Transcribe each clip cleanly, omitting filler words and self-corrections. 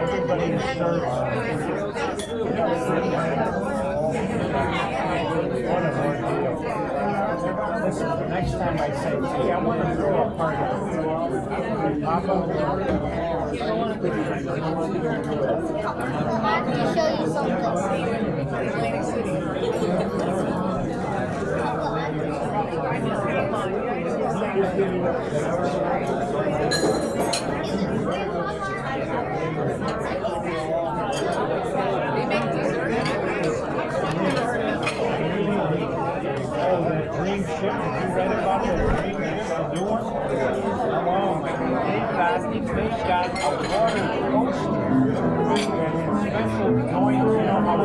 Everybody serves. Listen, the next time I say, hey, I want to throw a party. Papa, I have to show you something. that dream ship, have you read about that dream ship, the new one? Oh my God, they've got a water coaster and special joints, you know how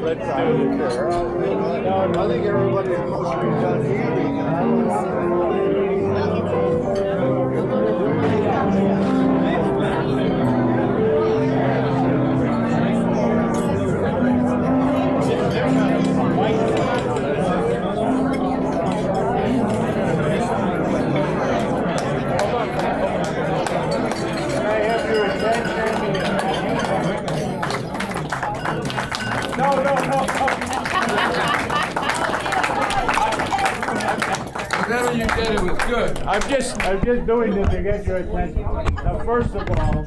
let's do it. I think everybody is supposed to be done eating. Whatever you did, it was good. I'm just doing this to get your attention. Now, first of all,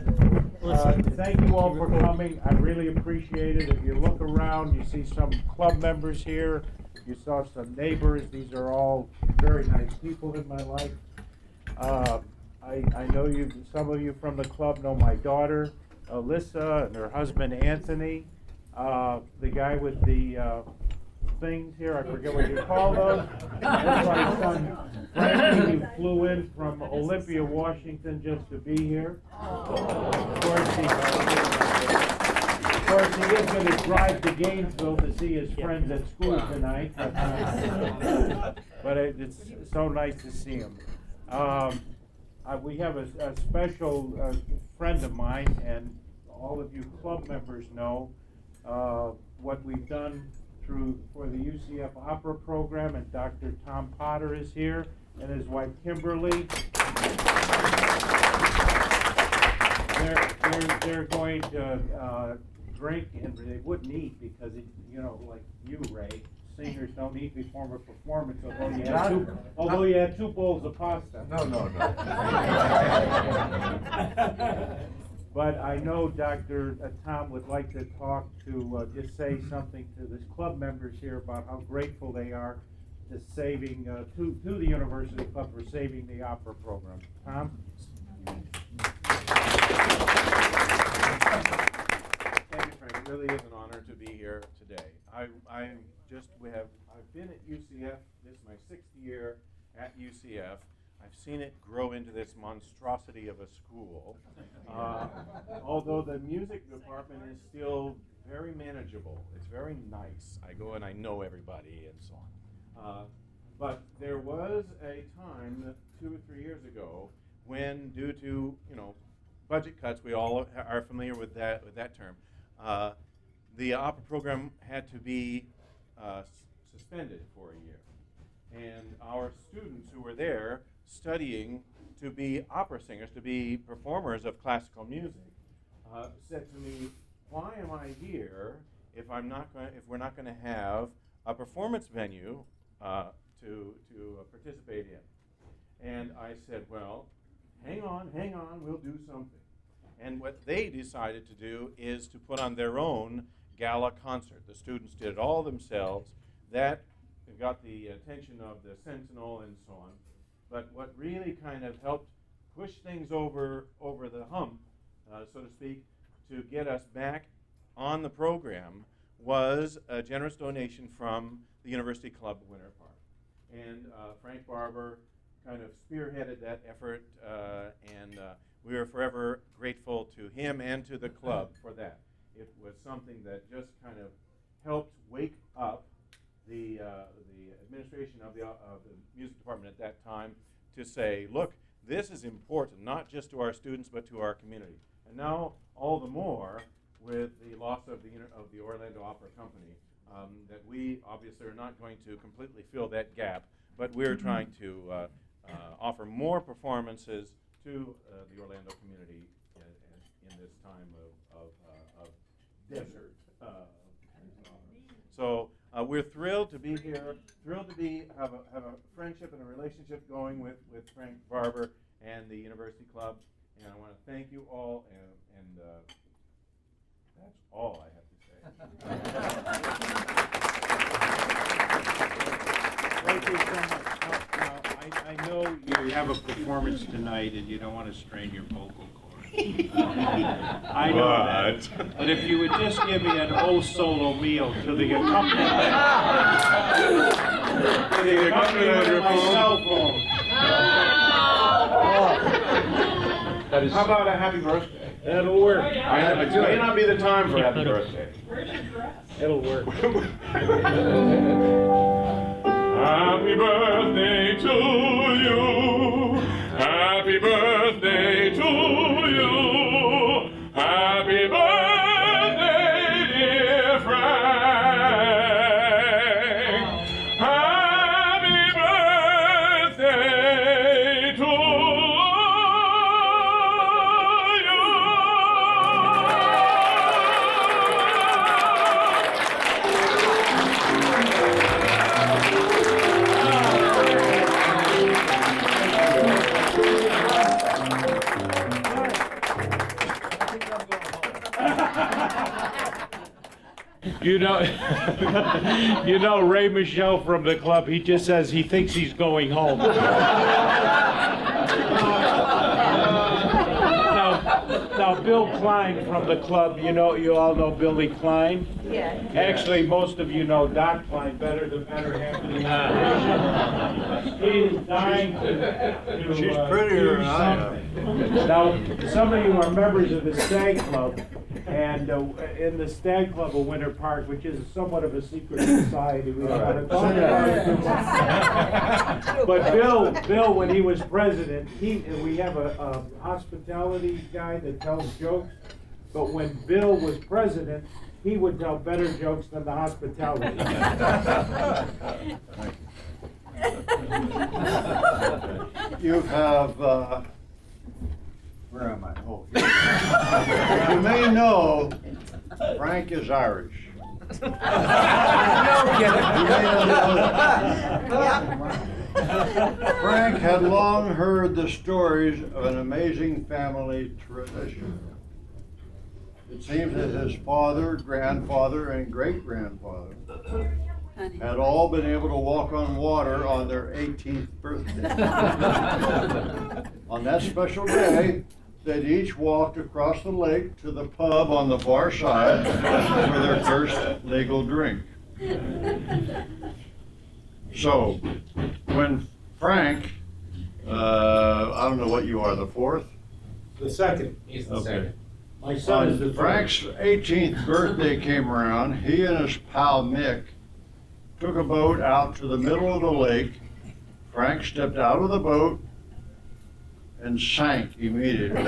thank you all for coming. I really appreciate it. If you look around, you see some club members here. You saw some neighbors. These are all very nice people in my life. I know you. Some of you from the club know my daughter, Alyssa, and her husband, Anthony. The guy with the things here, I forget what you call those. That's my son, Frankie, who flew in from Olympia, Washington, just to be here. Of course, he is going to drive to Gainesville to see his friends at school tonight. But it's so nice to see him. We have a special friend of mine, and all of you club members know what we've done for the UCF Opera program, and Dr. Tom Potter is here, and his wife Kimberly. They're going to drink, and they wouldn't eat because, like you, Ray, singers don't eat before a performance, although you had two bowls of pasta. No. But I know Dr. Tom would like to talk to, just say something to the club members here about how grateful they are to saving, to the University Club for saving the opera program. Tom? honor to be here today. I've been at UCF. This is my 6th year at UCF. I've seen it grow into this monstrosity of a school. Although the music department is still very manageable. It's very nice. I go and I know everybody and so on. But there was a time 2 or 3 years ago when, due to budget cuts, we all are familiar with that term, the opera program had to be suspended for a year. And our students who were there studying to be opera singers, to be performers of classical music, said to me, "Why am I here if we're not going to have a performance venue to participate in?" And I said, "Well, hang on, we'll do something." And what they decided to do is to put on their own gala concert. The students did it all themselves. That got the attention of the Sentinel and so on. But what really kind of helped push things over the hump, so to speak, to get us back on the program was a generous donation from the University Club Winter Park. And Frank Barber kind of spearheaded that effort, and we are forever grateful to him and to the club for that. It was something that just kind of helped wake up the administration of the music department at that time to say, look, this is important, not just to our students, but to our community. And now, all the more, with the loss of the Orlando Opera Company, that we obviously are not going to completely fill that gap, but we're trying to offer more performances to the Orlando community in this time of desert. So we're thrilled to be here, thrilled to have a friendship and a relationship going with Frank Barber and the University Club. And I want to thank you all, and that's all I have to say. Thank you so much. Now, I know you have a performance tonight and you don't want to strain your vocal cords. I know that. But if you would just give me an O solo mio to the accompaniment. Of my cell phone. How about a happy birthday? That'll work. It may not be the time for happy birthday. It'll work. Happy birthday to you. Happy birthday to you. Happy birthday, dear Frank. Happy birthday to you. You know Ray Michelle from the club, he just says he thinks he's going home. Now, Bill Klein from the club, you all know Billy Klein? Yeah. Actually, most of you know Doc Klein better, the better half of the operation. He's dying to She's prettier than I am. Now, some of you are members of the Stag Club, and in the Stag Club of Winter Park, which is somewhat of a secret society, we don't want to talk about it too much. But Bill, when he was president, we have a hospitality guy that tells jokes, but when Bill was president, he would tell better jokes than the hospitality. You have, where am I? Oh, here. You may know, Frank is Irish. You may not know that. Frank had long heard the stories of an amazing family tradition. It seems that his father, grandfather, and great-grandfather had all been able to walk on water on their 18th birthday. On that special day, they'd each walked across the lake to the pub on the far side for their first legal drink. So, when Frank, I don't know what you are, the fourth? The second. He's the Okay. second. My son is the On Frank's 18th birthday came around, he and his pal Mick took a boat out to the middle of the lake. Frank stepped out of the boat and sank immediately.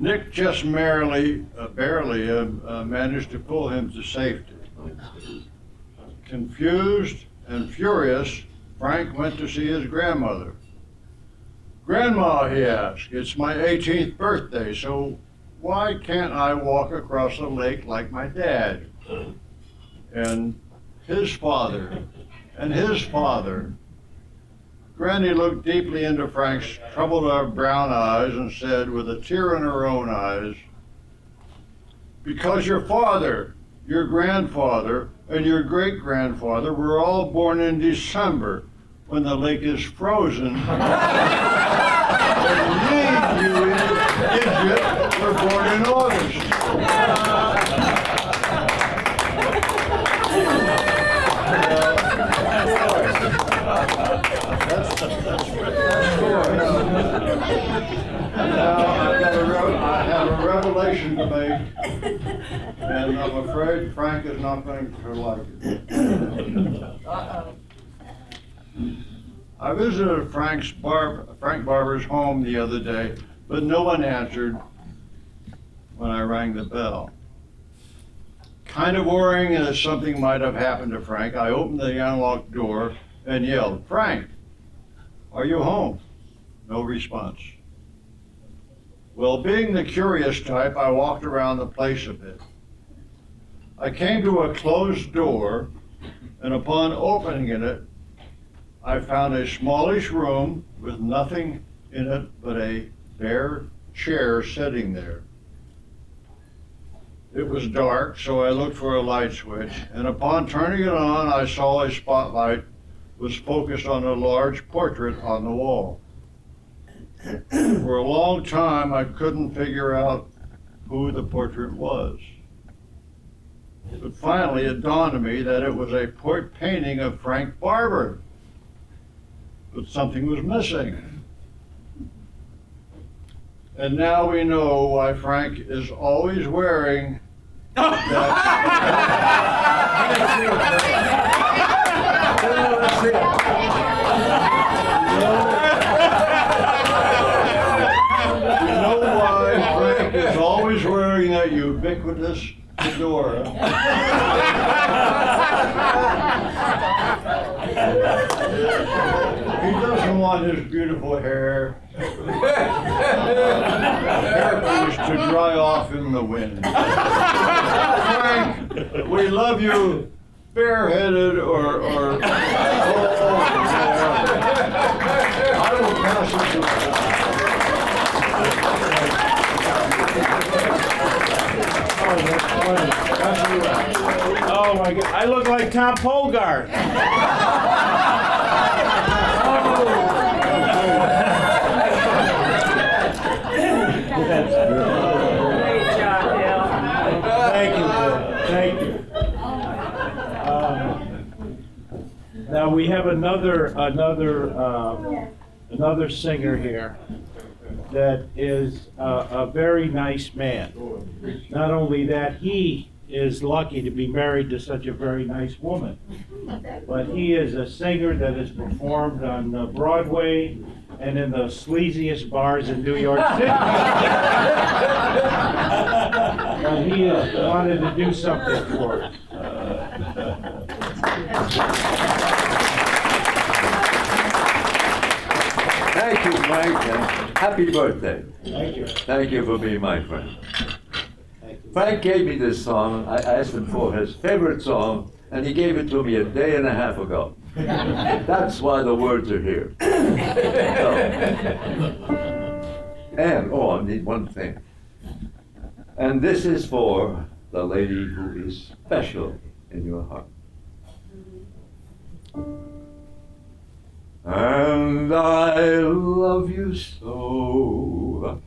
Nick just barely managed to pull him to safety. Confused and furious, Frank went to see his grandmother. "Grandma," he asked, "it's my 18th birthday, so why can't I walk across the lake like my dad?" And his father, and his father. Granny looked deeply into Frank's troubled brown eyes and said, with a tear in her own eyes, "Because your father, your grandfather, and your great-grandfather were all born in December, when the lake is frozen. And you idiot, were born in August." That's Now, I have a revelation to make, and I'm afraid Frank is not going to like it. I visited Frank Barber's home the other day, but no one answered when I rang the bell. Kind of worrying that something might have happened to Frank, I opened the unlocked door and yelled, "Frank, are you home?" No response. Well, being the curious type, I walked around the place a bit. I came to a closed door, and upon opening it, I found a smallish room with nothing in it but a bare chair sitting there. It was dark, so I looked for a light switch, and upon turning it on, I saw a spotlight was focused on a large portrait on the wall. For a long time, I couldn't figure out who the portrait was. But finally, it dawned on me that it was a painting of Frank Barber. But something was missing. And now we know why Frank is always wearing You know why Frank is always wearing that ubiquitous fedora? He doesn't want his beautiful hairpiece to dry off in the wind. Frank, we love you, bareheaded or I will pass it to Oh my God, I look like Tom Polgart. Great job, Bill. Thank you, Bill. Thank you. Now we have another singer here that is a very nice man. Not only that, he is lucky to be married to such a very nice woman, but he is a singer that has performed on Broadway and in the sleaziest bars in New York City. But he has wanted to do something for us. Thank you, Frank, and happy birthday. Thank you. Thank you for being my friend. Frank gave me this song. I asked him for his favorite song, and he gave it to me a day and a half ago. That's why the words are here. I need one thing. And this is for the lady who is special in your heart. and I love you so.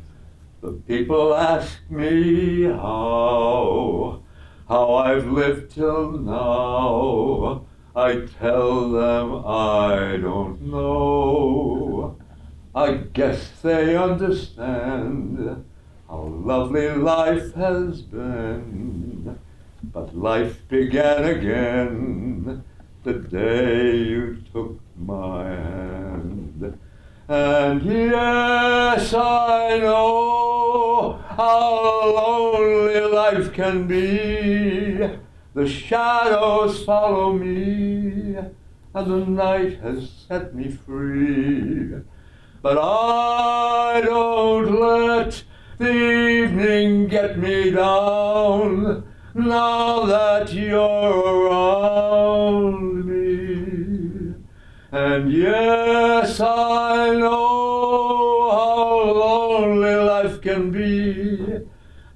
The people ask me how I've lived till now. I tell them I don't know. I guess they understand how lovely life has been. But life began again the day you took my hand. And yes, I know how lonely life can be. The shadows follow me, and the night has set me free. But I don't let the evening get me down, now that you're around me. And yes, I know how lonely life can be.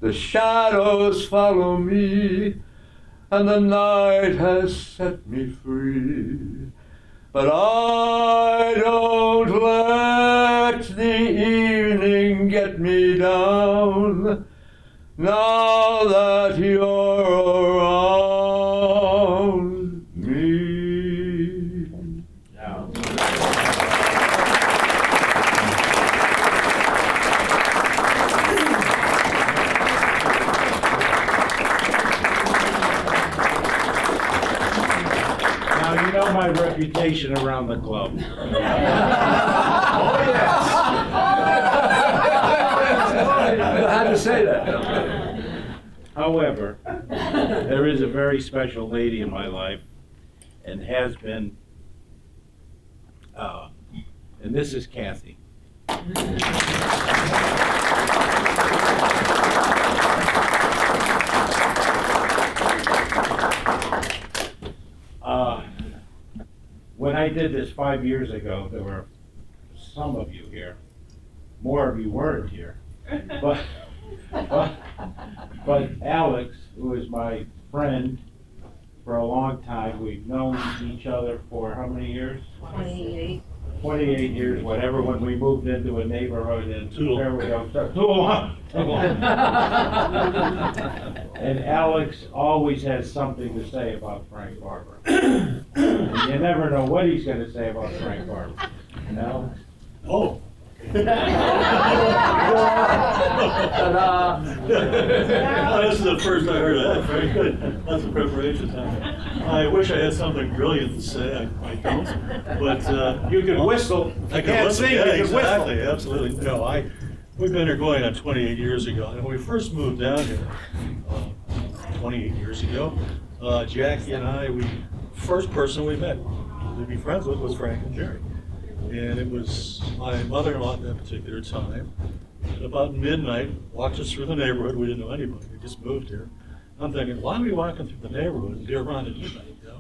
The shadows follow me, and the night has set me free. But I don't let the evening get me down, now that you're around me. Now, you know my reputation around the club. I had to say that. However, there is a very special lady in my life, and has been, and this is Kathy. When I did this 5 years ago, there were some of you here. More of you weren't here. But Alex, who is my friend for a long time, we've known each other for how many years? 28. 28 years, whatever, when we moved into a neighborhood and there we go. Too long. And Alex always has something to say about Frank Barber. And you never know what he's going to say about Frank Barber. You know? Oh. Ta-da. This is the first I heard of that. Very good. Lots of preparation time. I wish I had something brilliant to say. I don't. But You can whistle. I You can't whistle. sing, Yeah, you can whistle. exactly. Absolutely. No, we've been here going on 28 years ago. And when we first moved down here, 28 years ago, Jackie and I, first person we met to be friends with was Frank and Jerry. And it was my mother-in-law at that particular time. At about midnight, walked us through the neighborhood. We didn't know anybody. We just moved here. I'm thinking, why are we walking through the neighborhood and deer run at midnight, you know?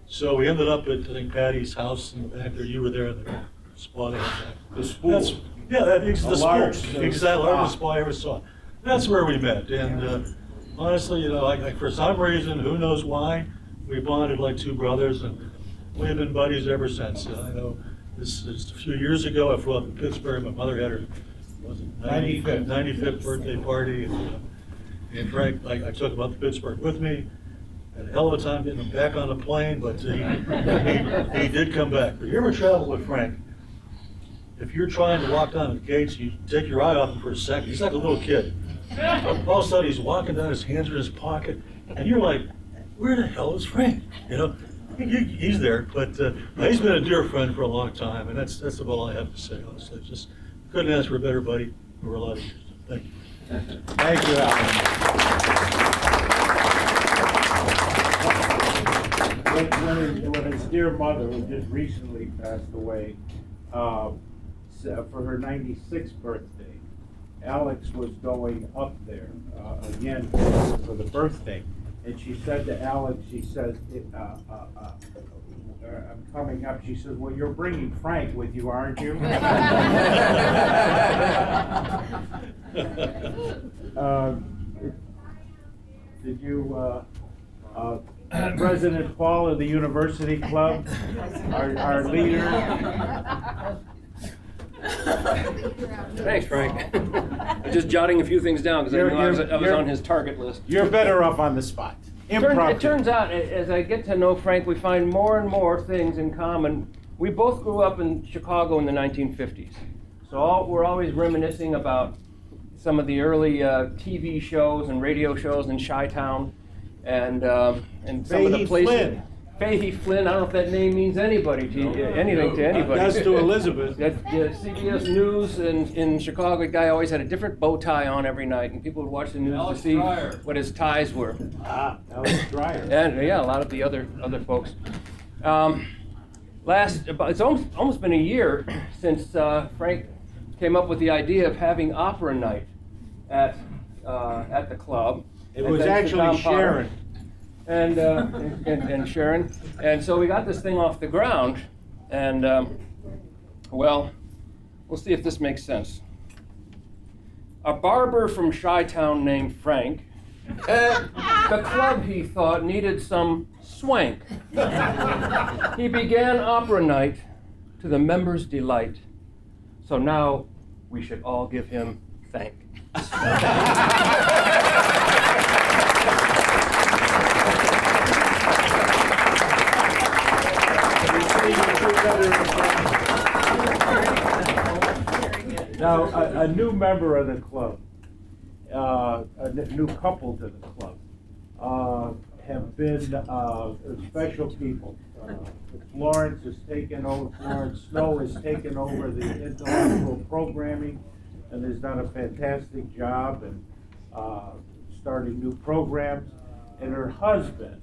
So we ended up at, I think, Patty's house in the back there. You were there in the spa they had back. The spool. The large spool. Exactly, largest spa. spa I ever saw. That's where we met. And honestly, you know, like for some reason, who knows why, we bonded like two brothers, and we've been buddies ever since. I know. This is a few years ago. I flew up to Pittsburgh. My mother had her 95th birthday party, and Frank, I took him up to Pittsburgh with me. Had a hell of a time getting him back on the plane, but he did come back. But you ever travel with Frank? If you're trying to walk down the gates, you take your eye off him for a second. He's like a little kid. All of a sudden, he's walking down, his hands are in his pocket, and you're like, where the hell is Frank? You know? He's there, but he's been a dear friend for a long time, and that's about all I have to say, honestly. Just couldn't ask for a better buddy over a lot of years. Thank you. Thank you, Alan. When his dear mother, who just recently passed away, for her 96th birthday, Alex was going up there again for the birthday. And she said to Alex, she says, I'm coming up. She says, well, you're bringing Frank with you, aren't you? Did you, President Paul of the University Club, our leader. Thanks, Frank. I'm just jotting a few things down because I knew I was on his target list. You're better off on the spot. It turns out, as I get to know Frank, we find more and more things in common. We both grew up in Chicago in the 1950s. So we're always reminiscing about some of the early TV shows and radio shows in Chi-Town and some of the places. Flynn. Fahey Flynn, I don't know if that name means anything to anybody. That's to Elizabeth. CBS News in Chicago, the guy always had a different bow tie on every night, and people would watch the news to see what his ties were. Alex Dreyer. And yeah, a lot of the other folks. It's almost been a year since Frank came up with the idea of having opera night at the club. It was actually Sharon. And Sharon. And so we got this thing off the ground, and well, we'll see if this makes sense. A barber from Chi-Town named Frank, the club, he thought, needed some swank. He began opera night to the members' delight. So now we should all give him thank. Now, a new member of the club, a new couple to the club, have been special people. Florence Snow has taken over the intellectual programming and has done a fantastic job and starting new programs. And her husband,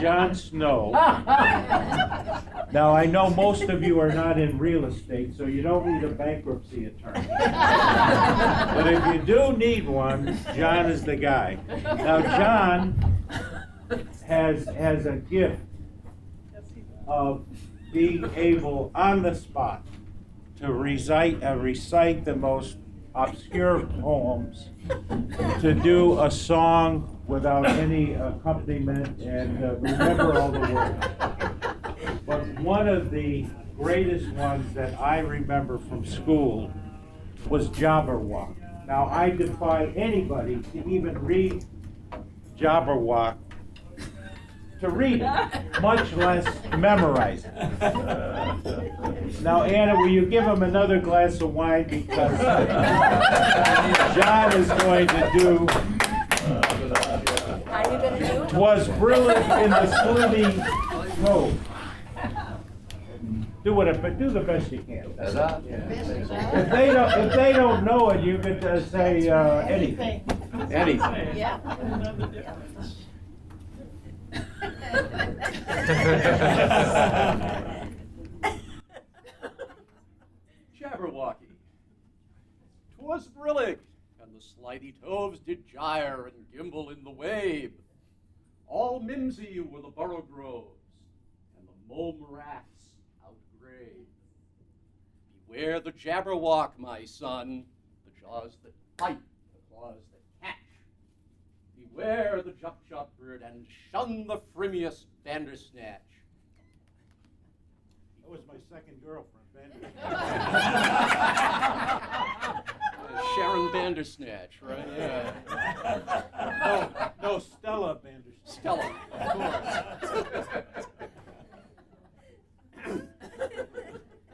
John Snow. Now, I know most of you are not in real estate, so you don't need a bankruptcy attorney. But if you do need one, John is the guy. Now, John has a gift of being able, on the spot, to recite the most obscure poems, to do a song without any accompaniment, and remember all the words. But one of the greatest ones that I remember from school was Jabberwock. Now, I defy anybody to even read Jabberwock, to read it, much less memorize it. Now, Anna, will you give him another glass of wine, because John is going to do "'Twas brilliant in the slitty cove." Do the best you can. If they don't know it, you could say anything. Anything. Yeah. Jabberwocky. 'Twas brillig, and the slithy toves did gyre and gimble in the wabe. All mimsy were the borough groves, and the mome raths outgrave. Beware the Jabberwock, my son, the jaws that bite, the claws that catch. Beware the jup-jup bird, and shun the frimious Bandersnatch. That was my second girlfriend, Sharon Bandersnatch, right? Yeah. No, Stella Bandersnatch. Stella, of course.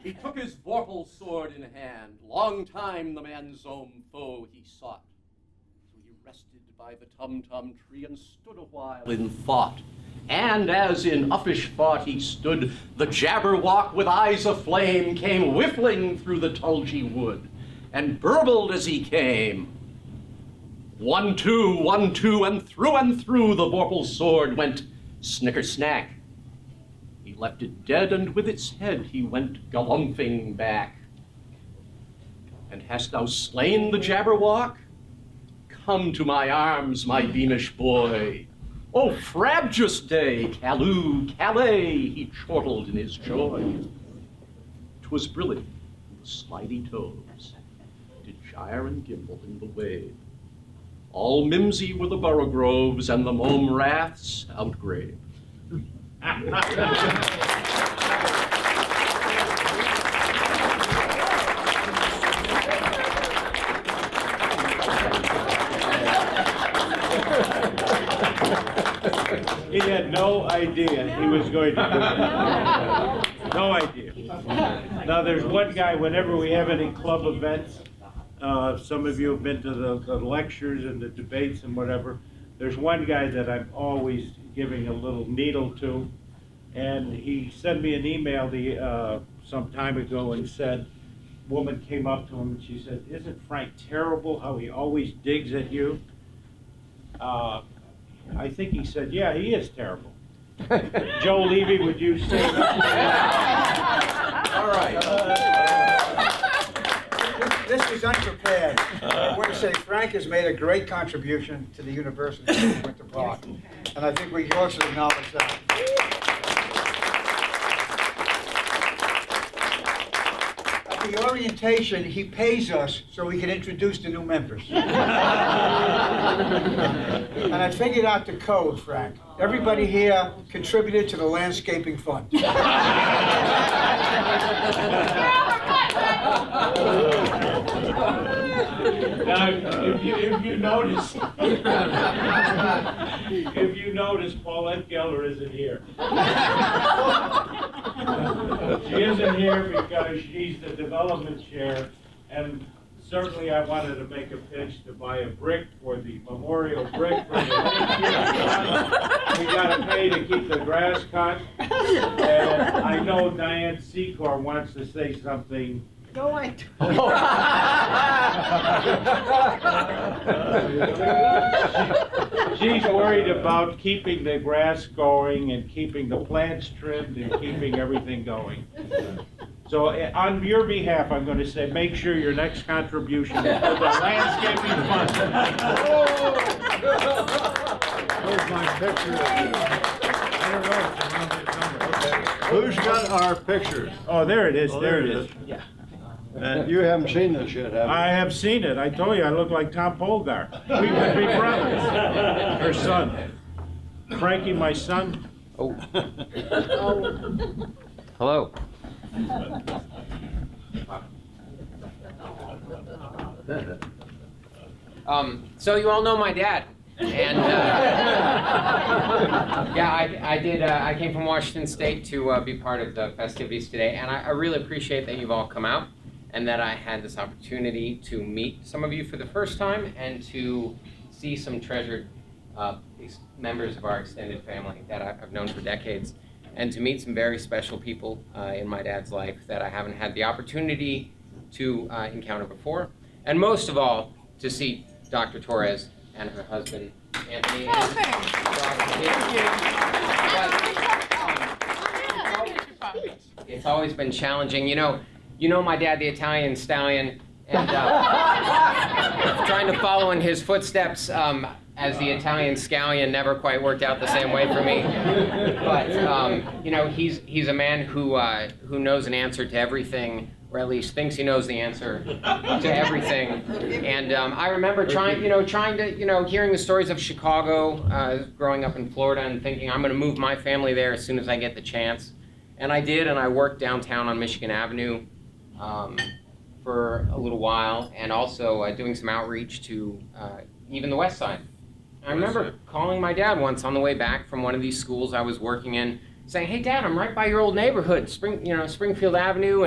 He took his vorpal sword in hand. Long time the man's own foe he sought. So he rested by the tum-tum tree and stood a while in thought. And as in uffish thought he stood, the Jabberwock with eyes aflame came whiffling through the tulgey wood, and burbled as he came. 1, 2, 1, 2, and through the vorpal sword went snicker-snack. He left it dead, and with its head he went galumphing back. And hast thou slain the Jabberwock? Come to my arms, my beamish boy. Oh, frabjous day, Callooh, Calais, he chortled in his joy. 'Twas brillig, the slithy toves did gyre and gimble in the wave. all mimsy were the borogroves and the mome raths outgrave. He had no idea he was going to do that. No idea. Now, there's one guy, whenever we have any club events, some of you have been to the lectures and the debates and whatever, there's one guy that I'm always giving a little needle to, and he sent me an email some time ago and said, a woman came up to him and she said, "Isn't Frank terrible how he always digs at you?" I think he said, "Yeah, he is terrible." Joe Levy, would you say that? All right. This is unprepared. I want to say Frank has made a great contribution to the University of Winter Park, and I think we can also acknowledge that. At the orientation, he pays us so we can introduce the new members. And I figured out the code, Frank. Everybody here contributed to the landscaping fund. Now, if you notice, Paulette Geller isn't here. She isn't here because she's the development chair, and certainly I wanted to make a pitch to buy a brick for the memorial brick for the we gotta pay to keep the grass cut. And I know Diane Secor wants to say something. No, I don't. She's worried about keeping the grass going and keeping the plants trimmed and keeping everything going. So on your behalf, I'm going to say, make sure your next contribution is to the landscaping fund. Where's my picture? I don't know if it's around this number. Okay. Who's got our pictures? Oh, there it is, Oh, there it is. Yeah. And you haven't seen this yet, have you? I have seen it. I told you I look like Tom Polgar. We could be brothers. Her son. Frankie, my son. Oh. Hello. So you all know my dad, and yeah, I did. I came from Washington State to be part of the festivities today, and I really appreciate that you've all come out, and that I had this opportunity to meet some of you for the first time, and to see some treasured members of our extended family that I've known for decades, and to meet some very special people in my dad's life that I haven't had the opportunity to encounter before, and most of all, to see Dr. Torres and her husband, Anthony. It's always been challenging. You know my dad, the Italian stallion, and trying to follow in his footsteps as the Italian scallion never quite worked out the same way for me. But he's a man who knows an answer to everything, or at least thinks he knows the answer to everything. And I remember hearing the stories of Chicago, growing up in Florida, and thinking I'm going to move my family there as soon as I get the chance. And I did, and I worked downtown on Michigan Avenue for a little while, and also doing some outreach to even the West Side. I remember calling my dad once on the way back from one of these schools I was working in, saying, "Hey, Dad, I'm right by your old neighborhood, Springfield Avenue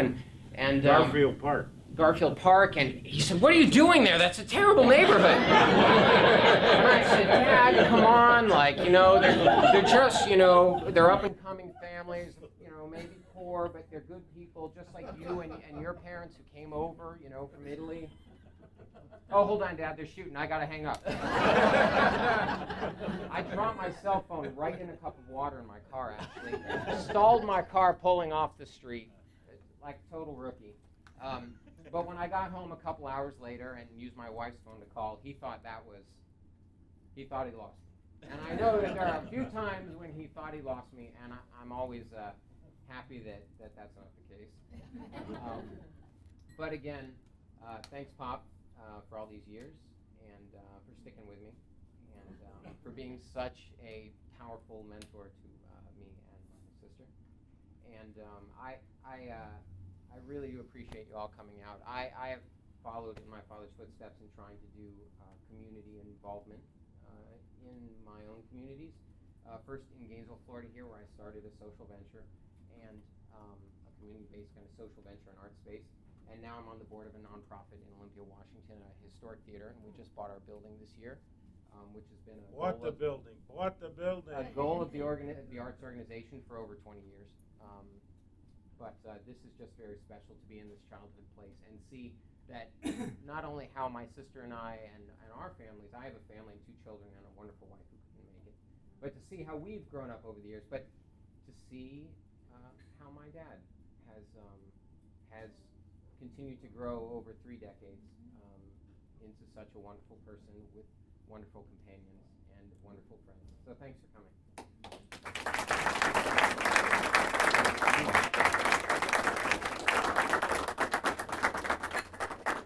and Garfield Park." Garfield Park, and he said, "What are you doing there? That's a terrible neighborhood." And I said, "Dad, come on, they're just, they're up and coming families, maybe poor, but they're good people, just like you and your parents who came over, from Italy." Oh, hold on, Dad, they're shooting. I gotta hang up. I dropped my cell phone right in a cup of water in my car, actually. Stalled my car pulling off the street, like a total rookie. But when I got home a couple hours later and used my wife's phone to call, he thought he lost me. And I know that there are a few times when he thought he lost me, and I'm always happy that that's not the case. But again, thanks, Pop, for all these years. and for sticking with me, and for being such a powerful mentor to me and my sister. And I really do appreciate you all coming out. I have followed in my father's footsteps in trying to do community involvement in my own communities. First in Gainesville, Florida here, where I started a social venture and a community-based kind of social venture and art space. And now I'm on the board of a nonprofit in Olympia, Washington, a historic theater, and we just bought our building this year, which has been a Bought the building. A goal of the arts organization for over 20 years. But this is just very special to be in this childhood place and see that not only how my sister and I and our families, I have a family and 2 children and a wonderful wife who couldn't make it, but to see how we've grown up over the years, but to see how my dad has continued to grow over 3 decades into such a wonderful person with wonderful companions and wonderful friends. So thanks for coming.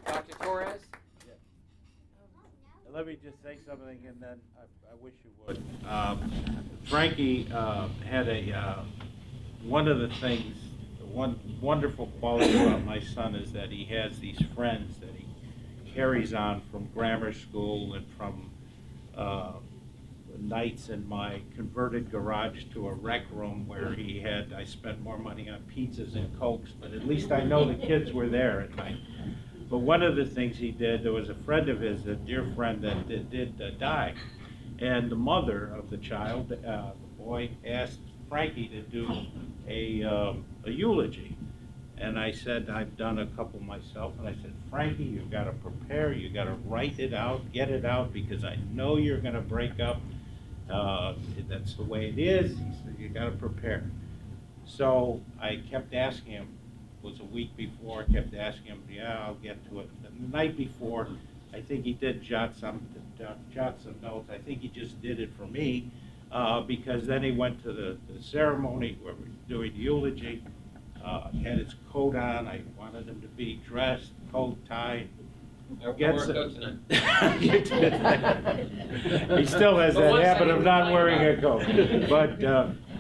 Dr. Torres? Let me just say something, and then I wish you would. Frankie had one of the things, one wonderful quality about my son is that he has these friends that he carries on from grammar school and from nights in my converted garage to a rec room where I spent more money on pizzas and Cokes, but at least I know the kids were there at night. But one of the things he did, there was a friend of his, a dear friend that did die, and the mother of the child, the boy, asked Frankie to do a eulogy. And I said, I've done a couple myself, and I said, Frankie, you've got to prepare, you've got to write it out, get it out, because I know you're going to break up. That's the way it is. He said, you got to prepare. So I kept asking him, it was a week before, I kept asking him, yeah, I'll get to it. And the night before, I think he did jot some notes. I think he just did it for me, because then he went to the ceremony where we were doing the eulogy. He had his coat on. I wanted him to be dressed, coat, tie. I wore a coat tonight. He still has that habit of not wearing a coat. But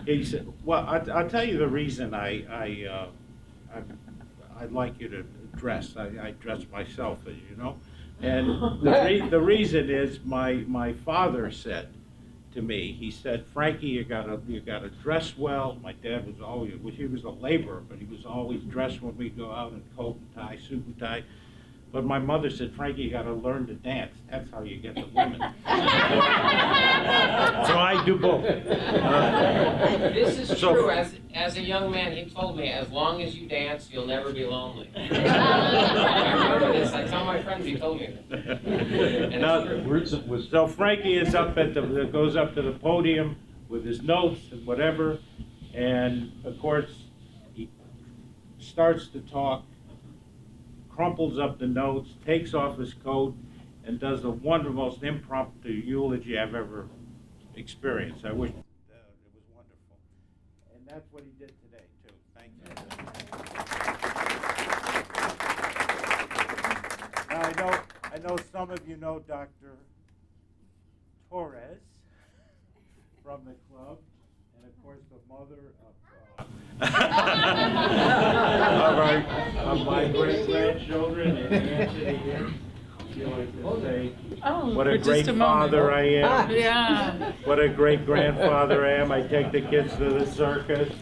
he said, well, I'll tell you the reason I'd like you to dress. I dress myself, as you know. And the reason is my father said to me, he said, Frankie, you gotta dress well. My dad was always, he was a laborer, but he was always dressed when we go out in coat and tie, suit and tie. But my mother said, Frankie, you gotta learn to dance. That's how you get the women. So I do both. This is true. As a young man, he told me, as long as you dance, you'll never be lonely. I remember this. I tell my friends he told me this. So Frankie is goes up to the podium with his notes and whatever, and of course he starts to talk, crumples up the notes, takes off his coat, and does the most impromptu eulogy I've ever experienced. I wish it was wonderful. And that's what he did today, too. Thank you. Now, I know some of you know Dr. Torres from the club, and of course the mother of my great-grandchildren, and Anthony here. She likes to say, what a great father I am. Yeah. What a great grandfather I am. I take the kids to the circus.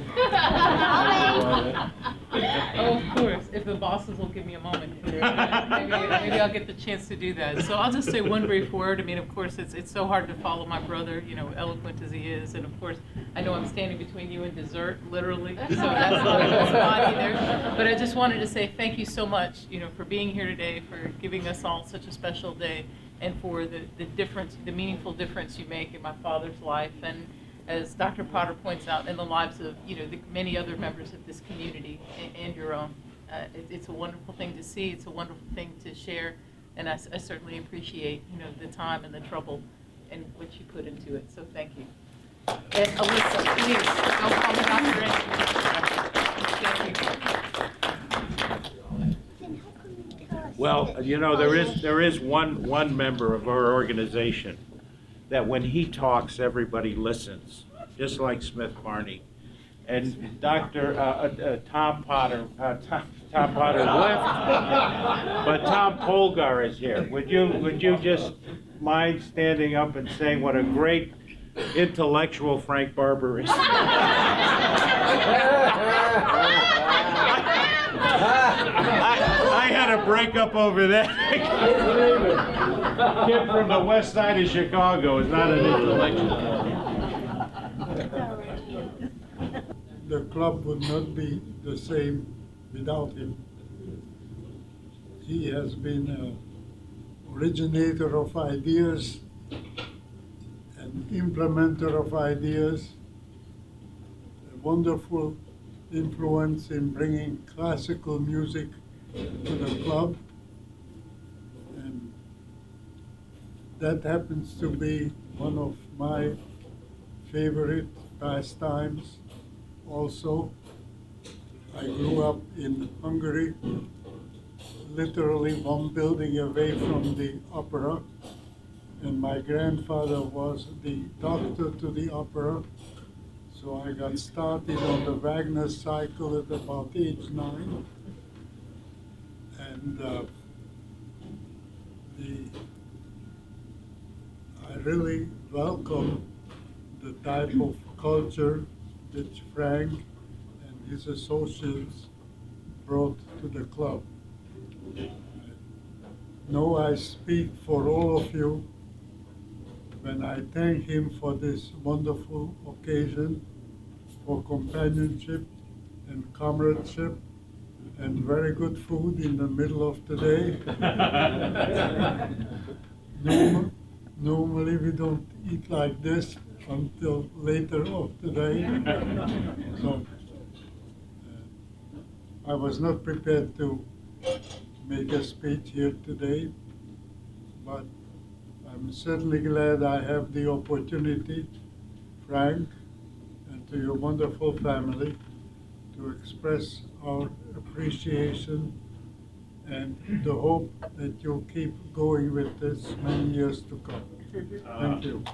Oh, of course. If the bosses will give me a moment, maybe I'll get the chance to do that. So I'll just say one brief word. I mean, of course, it's so hard to follow my brother, eloquent as he is. And of course, I know I'm standing between you and dessert, literally. So that's not a good spot either. But I just wanted to say thank you so much, for being here today, for giving us all such a special day, and for the difference, the meaningful difference you make in my father's life, and as Dr. Potter points out, in the lives of the many other members of this community and your own. It's a wonderful thing to see. It's a wonderful thing to share, and I certainly appreciate the time and the trouble and what you put into it. So thank you. And Alyssa, please don't call me Dr. Thank you. Well, you know, there is one member of our organization that when he talks, everybody listens, just like Smith Barney. And Dr. Tom Potter left, but Tom Polgar is here. Would you just mind standing up and saying what a great intellectual Frank Barber is? I had a breakup over that. Kid from the west side of Chicago is not an intellectual. The club would not be the same without him. He has been an originator of ideas, an implementer of ideas, a wonderful influence in bringing classical music to the club, and that happens to be one of my favorite pastimes also. I grew up in Hungary, literally one building away from the opera, and my grandfather was the doctor to the opera. So I got started on the Wagner cycle at about age 9. And I really welcome the type of culture which Frank and his associates brought to the club. I know I speak for all of you when I thank him for this wonderful occasion, for companionship and comradeship and very good food in the middle of the day. Normally we don't eat like this until later of the day. So I was not prepared to make a speech here today, but I'm certainly glad I have the opportunity, Frank, and to your wonderful family, to express our appreciation and the hope that you'll keep going with this many years to come. Thank you.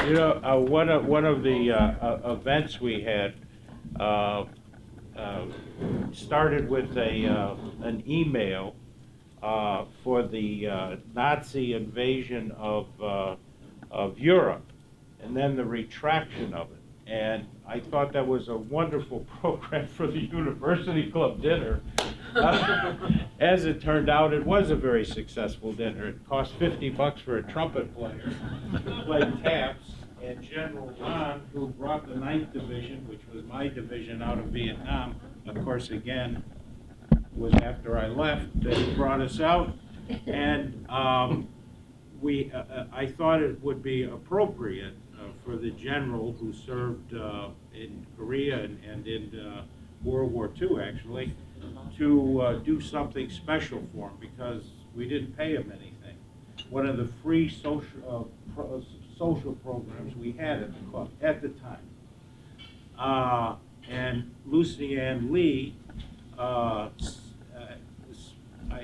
You know, one of the events we had started with an email for the Nazi invasion of Europe, and then the retraction of it. And I thought that was a wonderful program for the University Club dinner. As it turned out, it was a very successful dinner. It cost $50 for a trumpet player who played taps, and General Ron, who brought the 9th Division, which was my division out of Vietnam, of course, again, was after I left, they brought us out, and I thought it would be appropriate for the general who served in Korea and in World War II, actually, to do something special for him, because we didn't pay him anything. One of the free social programs we had at the club at the time. And Lucy Ann Lee, I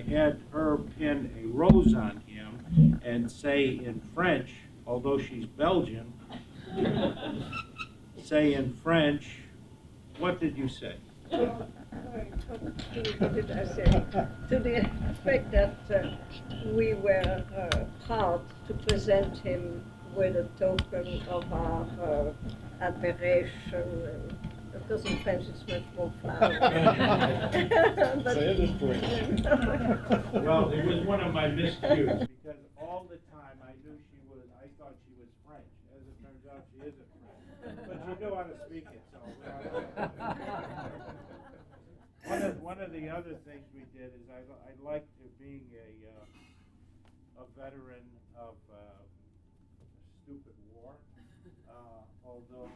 had her pin a rose on him and say in French, although she's Belgian, say in French, what did you say? What did I say? To the effect that we were proud to present him with a token of our admiration. Of course, in French it's much more flowery. Well, it was one of my miscues, because all the time I thought she was French. As it turns out, she isn't French. But you know how to speak it, so. One of the other things we did is I like to being a veteran of stupid war, although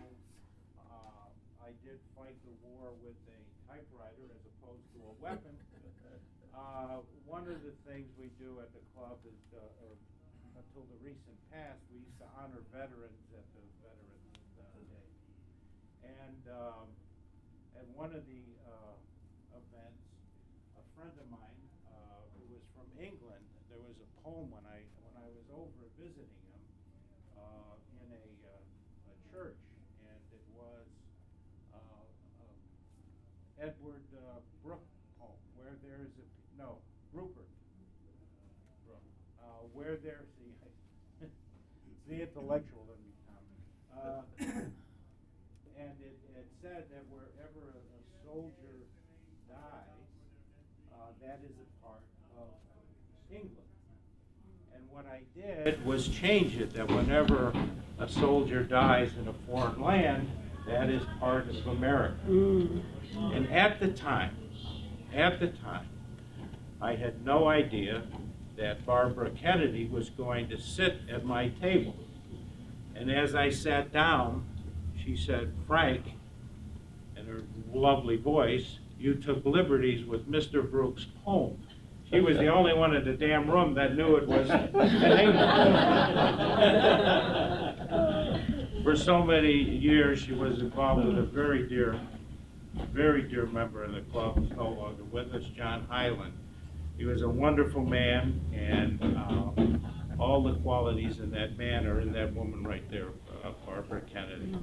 I did fight the war with a typewriter as opposed to a weapon. One of the things we do at the club is, until the recent past, we used to honor veterans at the Veterans Day. And at one of the events, a friend of mine who was from England, there was a poem when I was over visiting him in a church, and it was Edward Brooke poem, where there is a, no, Rupert Brooke, where there, see, it's the intellectual in me, Tom. And it said that wherever a soldier dies, that is a part of England. And what I did was change it, that whenever a soldier dies in a foreign land, that is part of America. And at the time, I had no idea that Barbara Kennedy was going to sit at my table. And as I sat down, she said, "Frank," in her lovely voice, "you took liberties with Mr. Brooks' poem." She was the only one in the damn room that knew it was in England. For so many years, she was involved with a very dear member of the club who's no longer with us, John Hyland. He was a wonderful man, and all the qualities in that man are in that woman right there, Barbara Kennedy.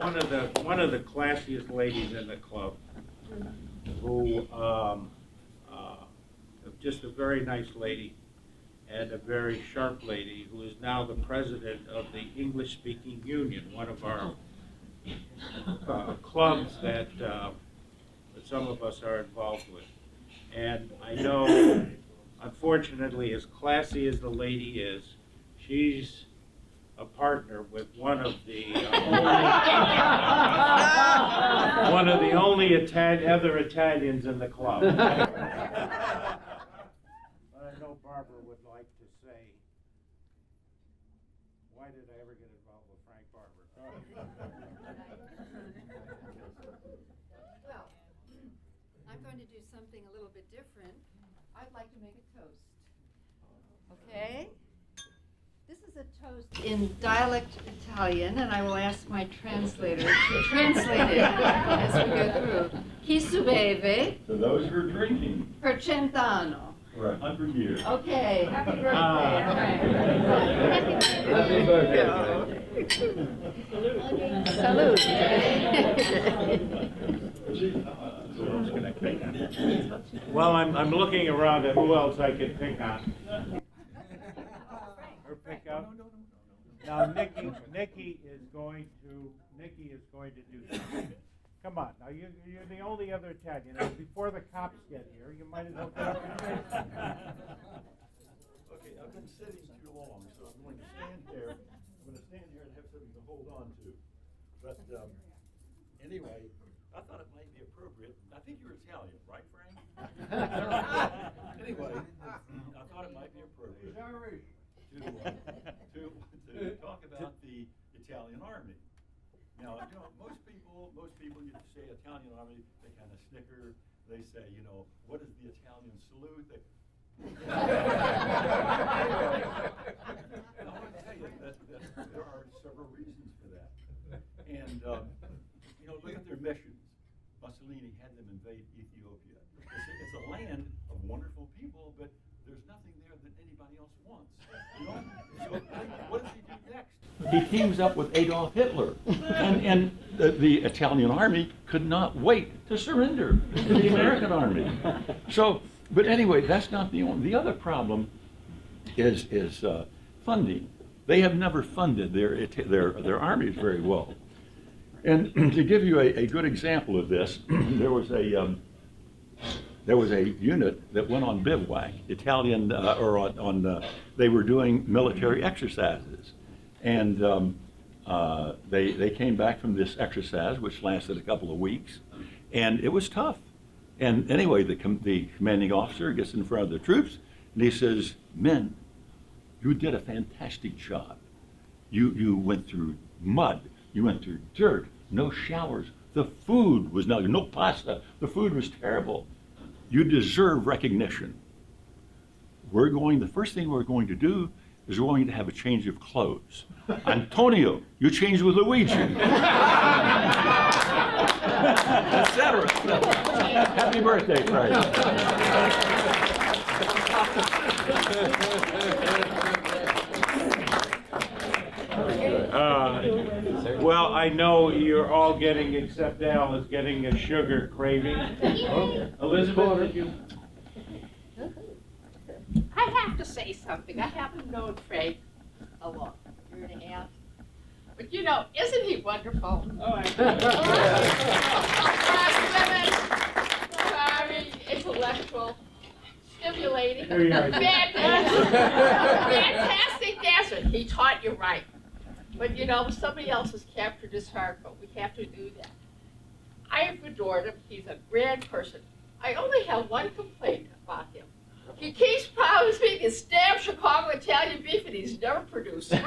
One of the classiest ladies in the club, who just a very nice lady and a very sharp lady, who is now the president of the English-speaking Union, one of our clubs that some of us are involved with. And I know, unfortunately, as classy as the lady is, she's a partner with one of the only other Italians in the club. But I know Barbara would like to say, why did I ever get involved with Frank Barber? Well, I'm going to do something a little bit different. I'd like to make a toast. Okay? This is a toast in dialect Italian, and I will ask my translator to translate it as we go through. Chi si beve? For those who are drinking. Per cent'anno. For 100 years. Okay, happy birthday. Happy birthday. Salute. Well, I'm looking around at who else I could pick on. Or pick up. Now Nikki is going to do something. Come on, now you're the only other Italian. Now, before the cops get here, you might as well get up and say something. Okay, I've been sitting too long, so I'm going to stand here. I'm going to stand here and have something to hold on to. But anyway, I thought it might be appropriate. I think you're Italian, right, Frank? Anyway, I thought it might be appropriate to talk about the Italian Army. Now, you know, most people, you say Italian Army, they kind of snicker. They say, you know, what is the Italian salute? I want to tell you that there are several reasons for that. And, you know, look at their missions. Mussolini had them invade Ethiopia. It's a land of wonderful people, but there's nothing there that anybody else wants. You know? So what does he do next? He teams up with Adolf Hitler, and the Italian army could not wait to surrender to the American army. So, but anyway, that's not the only. The other problem is funding. They have never funded their armies very well. And to give you a good example of this, there was a unit that went on bivouac, Italian, they were doing military exercises. And they came back from this exercise, which lasted a couple of weeks, and it was tough. And anyway, the commanding officer gets in front of the troops, and he says, "Men, you did a fantastic job. You went through mud, you went through dirt, no showers, the food was no pasta, the food was terrible. You deserve recognition." the first thing we're going to do is we're going to have a change of clothes. Antonio, you change with Luigi. Etc. Happy birthday, Frank. Well, I know you're all getting, except Al is getting a sugar craving. Elizabeth, did you? I have to say something. I haven't known Frank a long year and a half. But you know, isn't he wonderful? Oh, charming, intellectual, stimulating, There you are. fantastic dancer. He taught you right. But you know, somebody else has captured his heart, but we have to do that. I have adored him. He's a grand person. I only have one complaint about him. He keeps promising his damn Chicago Italian beef, and he's never produced it.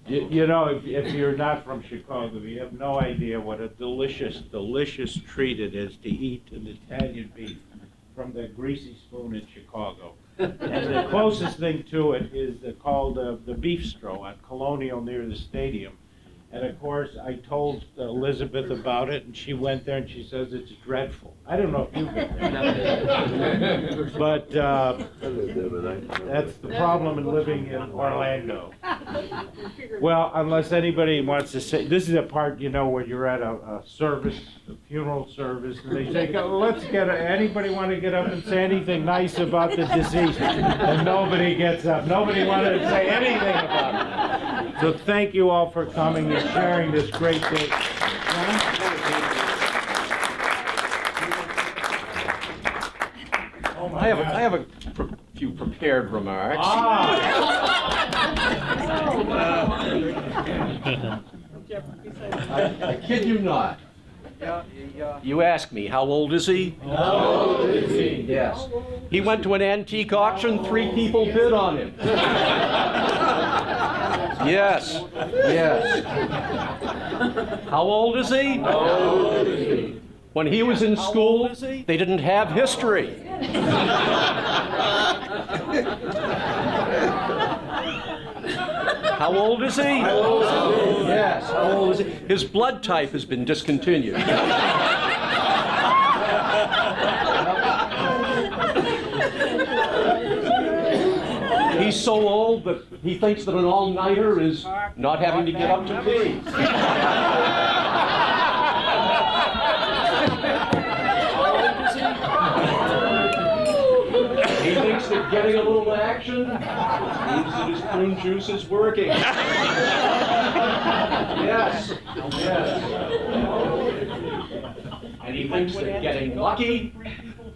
You know, if you're not from Chicago, you have no idea what a delicious, delicious treat it is to eat an Italian beef from the Greasy Spoon in Chicago. And the closest thing to it is called the Beef Stro on Colonial near the stadium. And of course, I told Elizabeth about it, and she went there and she says it's dreadful. I don't know if you've been there. But that's the problem in living in Orlando. Well, unless anybody wants to say, this is a part, you know, where you're at a service, a funeral service, and they say, let's anybody want to get up and say anything nice about the deceased? And nobody gets up. Nobody wanted to say anything about it. So thank you all for coming and sharing this great day. I have a few prepared remarks. I kid you not. You ask me, how old is he? How old is he? Yes. He went to an antique auction, 3 people bid on him. Yes. Yes. How old is he? How old is he? When he was in school, they didn't have history. How old is he? How old is he? Yes, how old is he? His blood type has been discontinued. He's so old that he thinks that an all-nighter is not having to get up to pee. He thinks that getting a little action means that his prune juice is working. Yes. Yes. And he thinks that getting lucky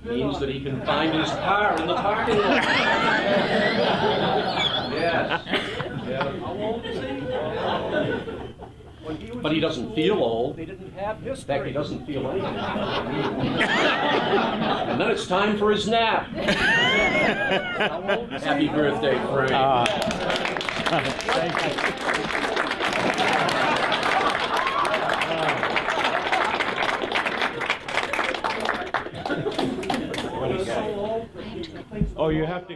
means that he can find his car in the parking lot. Yes. Yeah. How old is he? But he doesn't feel old. They didn't have history. In fact, he doesn't feel anything. And then it's time for his nap. Happy birthday, Frank. Thank you. What do you got? Oh, you have to.